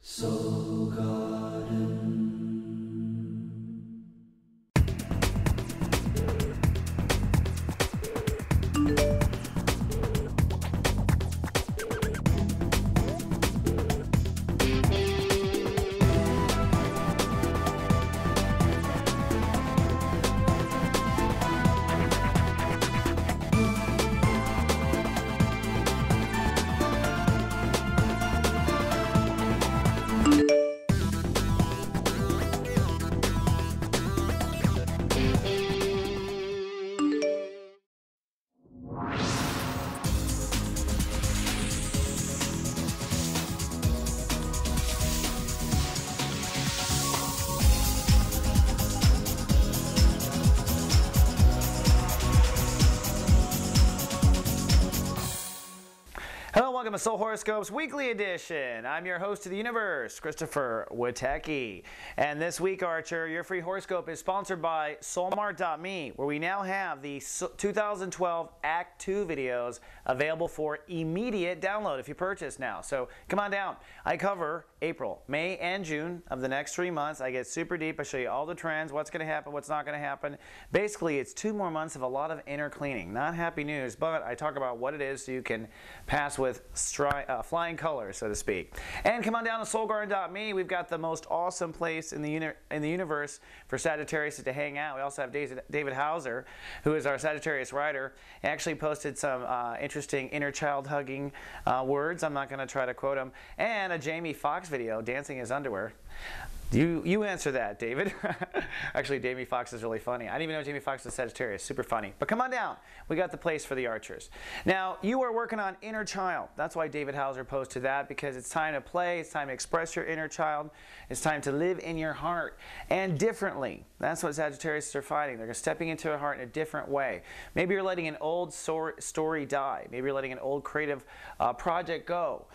Soul Garden. Hello, welcome to Soul Horoscopes Weekly Edition. I'm your host of the universe, Christopher Witecki. And this week, Archer, your free horoscope is sponsored by Soulmart.me, where we now have the 2012 Act 2 videos available for immediate download if you purchase now. So come on down. I cover April, May, and June of the next 3 months. I get super deep. I show you all the trends, what's going to happen, what's not going to happen. Basically, it's 2 more months of a lot of inner cleaning. Not happy news, but I talk about what it is so you can pass with flying colors, so to speak. And come on down to soulgarden.me. We've got the most awesome place in the universe for Sagittarius to hang out. We also have David Hauser, who is our Sagittarius writer. He actually posted some interesting inner child hugging words. I'm not going to try to quote him. And a Jamie Foxx video, dancing his underwear. You answer that, David. Actually, Jamie Foxx is really funny. I didn't even know Jamie Foxx was Sagittarius. Super funny. But come on down. We got the place for the archers. Now, you are working on inner child. That's why David Hauser posted that, because it's time to play. It's time to express your inner child. It's time to live in your heart and differently. That's what Sagittarius are fighting. They're stepping into their heart in a different way. Maybe you're letting an old story die. Maybe you're letting an old creative project go.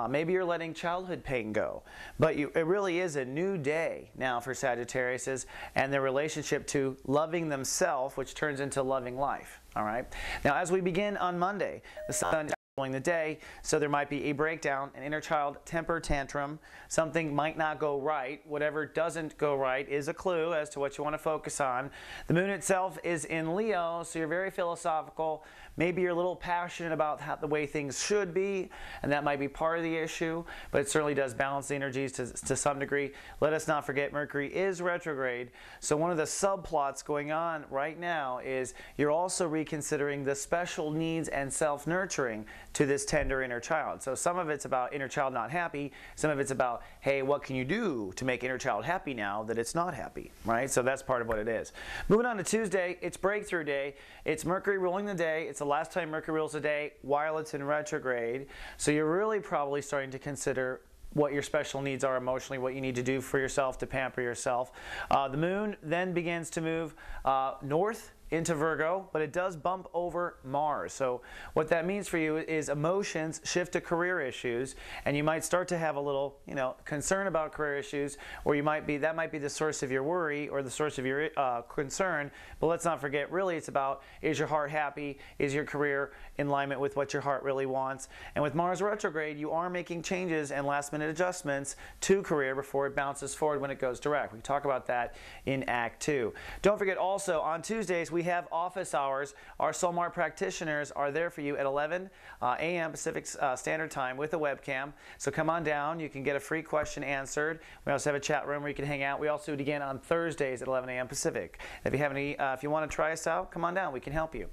Maybe you're letting childhood pain go. But it really is a new day now for Sagittarius and their relationship to loving themselves, which turns into loving life. All right. Now, as we begin on Monday, the sun is the day, so there might be a breakdown, an inner child temper tantrum. Something might not go right. Whatever doesn't go right is a clue as to what you want to focus on. The moon itself is in Leo, so you're very philosophical. Maybe you're a little passionate about the way things should be, and that might be part of the issue, but it certainly does balance the energies to some degree. Let us not forget Mercury is retrograde, so one of the subplots going on right now is you're also reconsidering the special needs and self-nurturing to this tender inner child. So some of it's about inner child not happy, some of it's about, hey, what can you do to make inner child happy now that it's not happy, right? So that's part of what it is. Moving on to Tuesday, it's breakthrough day. It's Mercury ruling the day. It's the last time Mercury rules a day while it's in retrograde. So you're really probably starting to consider what your special needs are emotionally, what you need to do for yourself to pamper yourself. The moon then begins to move north into Virgo, but it does bump over Mars. So what that means for you is emotions shift to career issues, and you might start to have a little, concern about career issues, or that might be the source of your worry or the source of your concern. But let's not forget, really it's about, is your heart happy? Is your career in alignment with what your heart really wants? And with Mars retrograde, you are making changes and last minute adjustments to career before it bounces forward when it goes direct. We talk about that in Act 2. Don't forget also, on Tuesdays, we have office hours. Our Soulmart practitioners are there for you at 11 a.m. Pacific Standard Time with a webcam. So come on down. You can get a free question answered. We also have a chat room where you can hang out. We also do it again on Thursdays at 11 a.m. Pacific. If you want to try us out, come on down. We can help you.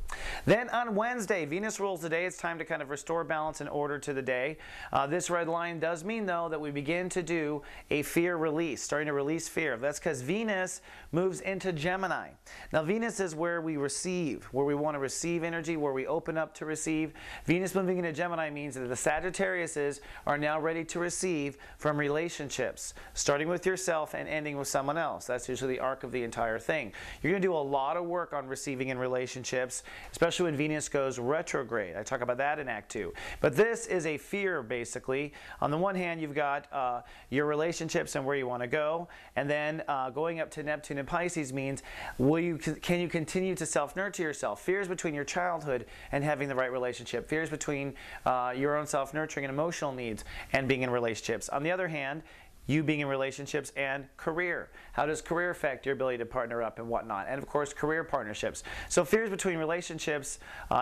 Then on Wednesday, Venus rules the day. It's time to kind of restore balance and order to the day. This red line does mean, though, that we begin to do a fear release, starting to release fear. That's because Venus moves into Gemini. Now, Venus is where we receive, where we want to receive energy, where we open up to receive. Venus moving into Gemini means that the Sagittariuses are now ready to receive from relationships, starting with yourself and ending with someone else. That's usually the arc of the entire thing. You're going to do a lot of work on receiving in relationships, especially when Venus goes retrograde. I talk about that in Act 2. But this is a fear, basically. On the one hand, you've got your relationships and where you want to go, and then going up to Neptune and Pisces means, can you continue to self-nurture yourself? Fears between your childhood and having the right relationship. Fears between your own self-nurturing and emotional needs and being in relationships. On the other hand, you being in relationships and career. How does career affect your ability to partner up and whatnot? And of course, career partnerships. So fears between relationships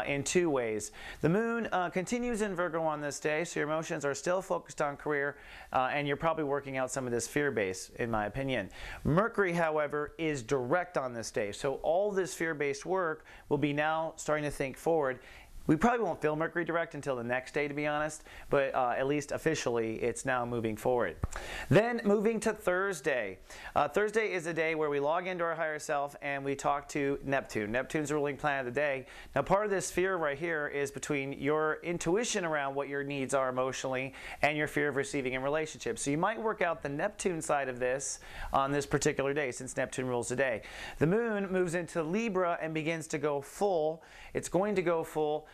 in two ways. The moon continues in Virgo on this day, so your emotions are still focused on career, and you're probably working out some of this fear base, in my opinion. Mercury, however, is direct on this day, so all this fear-based work will be now starting to think forward. We probably won't feel Mercury direct until the next day, to be honest, but at least officially it's now moving forward. Then moving to Thursday. Thursday is a day where we log into our higher self and we talk to Neptune. Neptune's the ruling planet of the day. Now part of this fear right here is between your intuition around what your needs are emotionally and your fear of receiving in relationships. So you might work out the Neptune side of this on this particular day, since Neptune rules the day. The moon moves into Libra and begins to go full. It's going to go full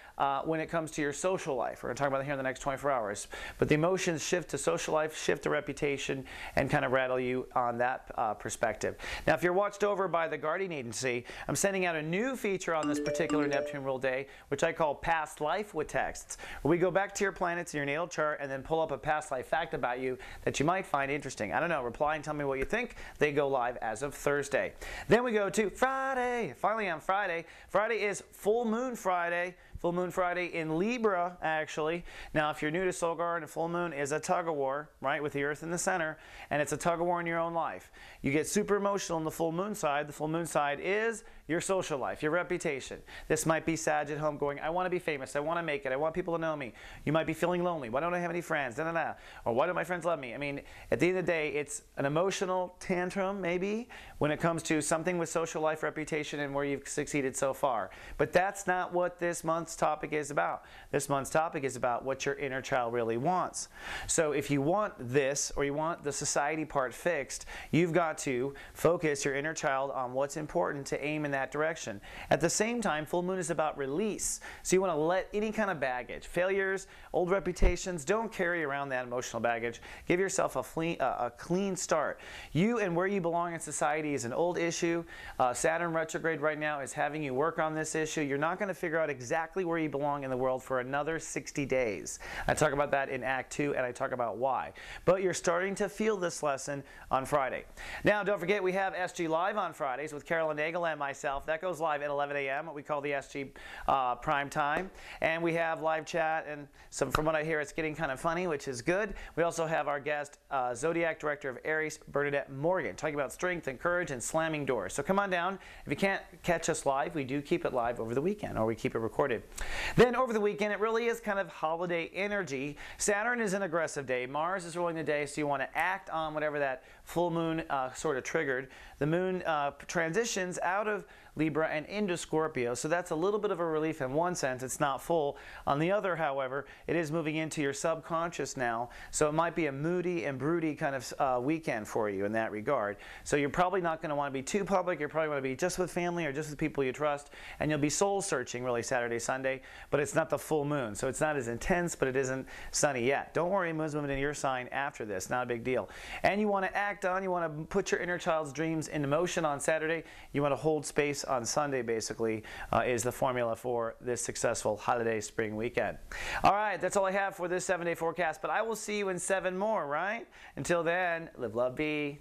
when it comes to your social life. We're going to talk about that here in the next 24 hours. But the emotions shift to social life, shift to reputation, and kind of rattle you on that perspective. Now, if you're watched over by the Guardian Agency, I'm sending out a new feature on this particular Neptune rule day, which I call Past Life with Texts, where we go back to your planets in your natal chart and then pull up a past life fact about you that you might find interesting. I don't know, reply and tell me what you think. They go live as of Thursday. Then we go to Friday. Finally on Friday. Friday is Full Moon Friday. Full Moon Friday in Libra, actually. Now, if you're new to Soul Guard, a full moon is a tug-of-war, right, with the Earth in the center, and it's a tug-of-war in your own life. You get super emotional on the full moon side. The full moon side is your social life, your reputation. This might be Sag at home going, I want to be famous, I want to make it, I want people to know me. You might be feeling lonely. Why don't I have any friends? Da, da, da. Or why don't my friends love me? I mean, at the end of the day, it's an emotional tantrum, maybe, when it comes to something with social life, reputation, and where you've succeeded so far. But that's not what this month's topic is about. This month's topic is about what your inner child really wants. So if you want this, or you want the society part fixed, you've got to focus your inner child on what's important to aim in that direction. At the same time, full moon is about release. So you want to let any kind of baggage, failures, old reputations, don't carry around that emotional baggage. Give yourself a clean start. You and where you belong in society is an old issue. Saturn retrograde right now is having you work on this issue. You're not going to figure out exactly where you belong in the world for another 60 days. I talk about that in Act 2, and I talk about why. But you're starting to feel this lesson on Friday. Now, don't forget, we have SG Live on Fridays with Carolyn Nagel and myself. That goes live at 11 a.m., what we call the SG prime time. And we have live chat, and from what I hear, it's getting kind of funny, which is good. We also have our guest, Zodiac Director of Aries, Bernadette Morgan, talking about strength and courage and slamming doors. So come on down. If you can't catch us live, we do keep it live over the weekend, or we keep it recorded. Then over the weekend, it really is kind of holiday energy. Saturn is an aggressive day. Mars is ruling the day, so you want to act on whatever that full moon sort of triggered. The moon transitions out of Libra and into Scorpio, so that's a little bit of a relief in one sense. It's not full. On the other, however, it is moving into your subconscious now, so it might be a moody and broody kind of weekend for you in that regard. So you're probably not going to want to be too public. You're probably want to be just with family or just with people you trust, and you'll be soul searching really Saturday, Sunday, but it's not the full moon, so it's not as intense, but it isn't sunny yet. Don't worry, moon's moving into your sign after this, not a big deal. And you want to act on, you want to put your inner child's dreams into motion on Saturday. You want to hold space on Sunday, basically, is the formula for this successful holiday spring weekend. All right, that's all I have for this 7-day forecast, but I will see you in 7 more, right? Until then, live, love, be.